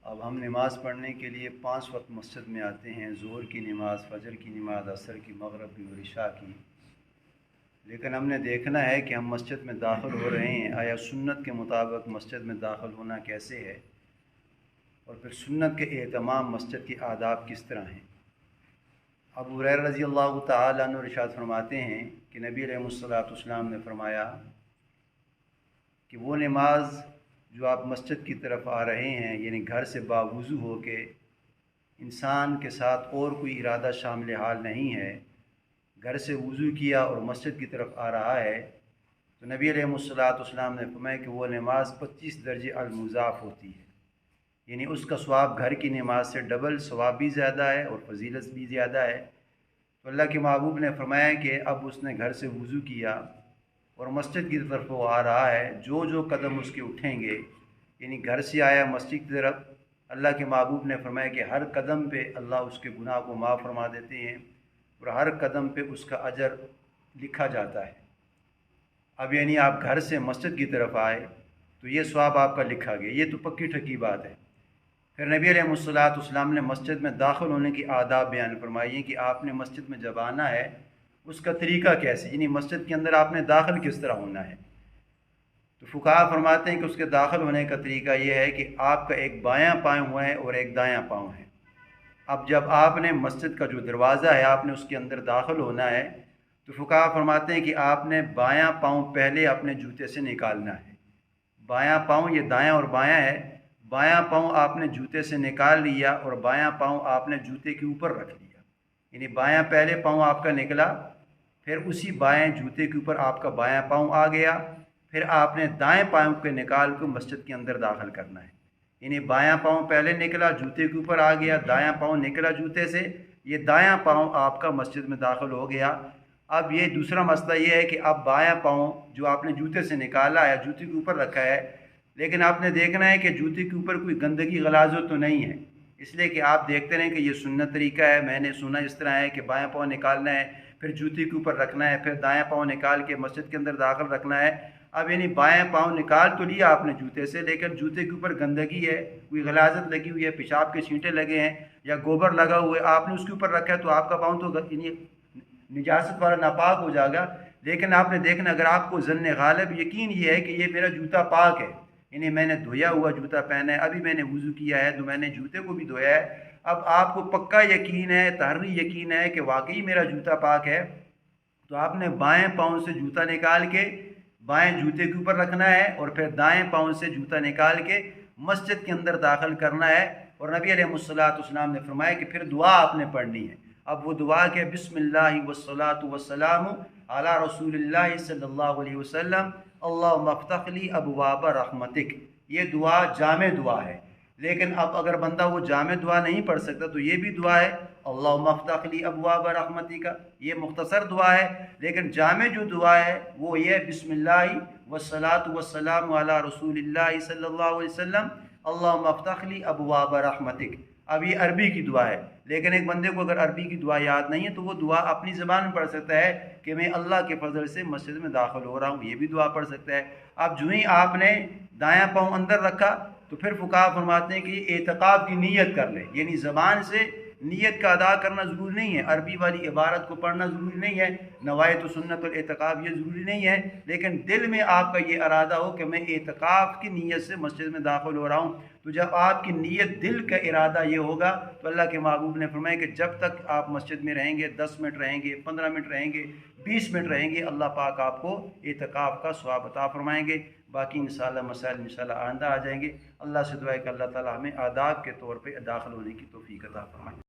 اب ہم نماز پڑھنے کے لیے 5 وقت مسجد میں آتے ہیں، ظہر کی نماز، فجر کی نماز، عصر کی، مغرب کی اور عشاء کی۔ لیکن ہم نے دیکھنا ہے کہ ہم مسجد میں داخل ہو رہے ہیں، آیا سنت کے مطابق مسجد میں داخل ہونا کیسے ہے، اور پھر سنت کے اہتمام مسجد کے آداب کس طرح ہیں۔ ابو ہریرہ رضی اللہ تعالیٰ عنہ ارشاد فرماتے ہیں کہ نبی علیہ الصلوۃ والسلام نے فرمایا کہ وہ نماز جو آپ مسجد کی طرف آ رہے ہیں، یعنی گھر سے باوضو ہو کے انسان کے ساتھ اور کوئی ارادہ شامل حال نہیں ہے، گھر سے وضو کیا اور مسجد کی طرف آ رہا ہے، تو نبی علیہ الصلوۃ والسلام نے فرمایا کہ وہ نماز 25 درجے المضاف ہوتی ہے، یعنی اس کا ثواب گھر کی نماز سے ڈبل ثواب بھی زیادہ ہے اور فضیلت بھی زیادہ ہے۔ تو اللہ کے محبوب نے فرمایا کہ اب اس نے گھر سے وضو کیا اور مسجد کی طرف وہ آ رہا ہے، جو قدم اس کے اٹھیں گے، یعنی گھر سے آیا مسجد کی طرف، اللہ کے محبوب نے فرمایا کہ ہر قدم پہ اللہ اس کے گناہ کو معاف فرما دیتے ہیں اور ہر قدم پہ اس کا اجر لکھا جاتا ہے۔ اب یعنی آپ گھر سے مسجد کی طرف آئے تو یہ ثواب آپ کا لکھا گیا، یہ تو پکی ٹھکی بات ہے۔ پھر نبی علیہ الصلوۃ والسلام نے مسجد میں داخل ہونے کی آداب بیان فرمائی ہیں کہ آپ نے مسجد میں جب آنا ہے اس کا طریقہ کیسے، یعنی مسجد کے اندر آپ نے داخل کس طرح ہونا ہے۔ تو فقہا فرماتے ہیں کہ اس کے داخل ہونے کا طریقہ یہ ہے کہ آپ کا ایک بایاں پاؤں ہے اور ایک دایاں پاؤں ہے۔ اب جب آپ نے مسجد کا جو دروازہ ہے آپ نے اس کے اندر داخل ہونا ہے، تو فقہا فرماتے ہیں کہ آپ نے بایاں پاؤں پہلے اپنے جوتے سے نکالنا ہے۔ بایاں پاؤں یہ دایاں اور بایاں ہے، بایاں پاؤں آپ نے جوتے سے نکال لیا اور بایاں پاؤں آپ نے جوتے کے اوپر رکھ لیا، یعنی بایاں پہلے پاؤں آپ کا نکلا، پھر اسی بایاں جوتے کے اوپر آپ کا بایاں پاؤں آ گیا، پھر آپ نے دائیں پاؤں کے نکال کو مسجد کے اندر داخل کرنا ہے، یعنی بایاں پاؤں پہلے نکلا جوتے کے اوپر آ گیا، دایاں پاؤں نکلا جوتے سے، یہ دایاں پاؤں آپ کا مسجد میں داخل ہو گیا۔ اب یہ دوسرا مسئلہ یہ ہے کہ اب بایاں پاؤں جو آپ نے جوتے سے نکالا ہے، جوتے کے اوپر رکھا ہے، لیکن آپ نے دیکھنا ہے کہ جوتے کے اوپر کوئی گندگی غلاظت تو نہیں ہے، اس لیے کہ آپ دیکھتے رہیں کہ یہ سنت طریقہ ہے، میں نے سنا اس طرح ہے کہ بایاں پاؤں نکالنا ہے، پھر جوتے کے اوپر رکھنا ہے، پھر دایاں پاؤں نکال کے مسجد کے اندر داخل رکھنا ہے۔ اب یعنی بایاں پاؤں نکال تو لیا آپ نے جوتے سے، لیکن جوتے کے اوپر گندگی ہے، کوئی غلاظت لگی ہوئی ہے، پیشاب کے چھینٹے لگے ہیں یا گوبر لگا ہوا ہے، آپ نے اس کے اوپر رکھا ہے تو آپ کا پاؤں تو نجاست والا ناپاک ہو جائے گا۔ لیکن آپ نے دیکھنا اگر آپ کو ظن غالب یقین یہ ہے کہ یہ میرا جوتا پاک ہے، یعنی میں نے دھویا ہوا جوتا پہنا ہے، ابھی میں نے وضو کیا ہے تو میں نے جوتے کو بھی دھویا ہے، اب آپ کو پکا یقین ہے، تحری یقین ہے کہ واقعی میرا جوتا پاک ہے، تو آپ نے بائیں پاؤں سے جوتا نکال کے بائیں جوتے کے اوپر رکھنا ہے اور پھر دائیں پاؤں سے جوتا نکال کے مسجد کے اندر داخل کرنا ہے۔ اور نبی علیہ الصلوۃ والسلام نے فرمایا کہ پھر دعا آپ نے پڑھنی ہے۔ اب وہ دعا کہ بسم اللہ والصلاۃ والسلام علی رسول اللہ صلی اللہ علیہ وسلم اللہم افتح لی ابواب رحمتک، یہ دعا جامع دعا ہے، لیکن اب اگر بندہ وہ جامع دعا نہیں پڑھ سکتا تو یہ بھی دعا ہے اللہم افتح لی ابواب رحمتک، یہ مختصر دعا ہے، لیکن جامع جو دعا ہے وہ یہ بسم اللہ والصلاۃ والسلام علی رسول اللہ صلی اللہ علیہ وسلم اللہم افتح لی ابواب رحمتک۔ اب یہ عربی کی دعا ہے، لیکن ایک بندے کو اگر عربی کی دعا یاد نہیں ہے تو وہ دعا اپنی زبان میں پڑھ سکتا ہے کہ میں اللہ کے فضل سے مسجد میں داخل ہو رہا ہوں، یہ بھی دعا پڑھ سکتا ہے۔ اب جو ہی آپ نے دایاں پاؤں اندر رکھا تو پھر فقہا فرماتے ہیں کہ یہ اعتقاد کی نیت کر لے، یعنی زبان سے نیت کا ادا کرنا ضروری نہیں ہے، عربی والی عبارت کو پڑھنا ضروری نہیں ہے، نوایت و سنت الاعتقاف یہ ضروری نہیں ہے، لیکن دل میں آپ کا یہ ارادہ ہو کہ میں اعتقاف کی نیت سے مسجد میں داخل ہو رہا ہوں، تو جب آپ کی نیت دل کا ارادہ یہ ہوگا تو اللہ کے محبوب نے فرمایا کہ جب تک آپ مسجد میں رہیں گے، 10 منٹ رہیں گے، 15 منٹ رہیں گے، 20 منٹ رہیں گے، اللہ پاک آپ کو اعتقاف کا ثواب عطا فرمائیں گے۔ باقی انشاءاللہ مسائل انشاءاللہ آئندہ آ جائیں گے۔ اللہ سے دعا ہے کہ اللہ تعالی ہمیں آداب کے طور پہ داخل ہونے کی توفیق عطا فرمائے۔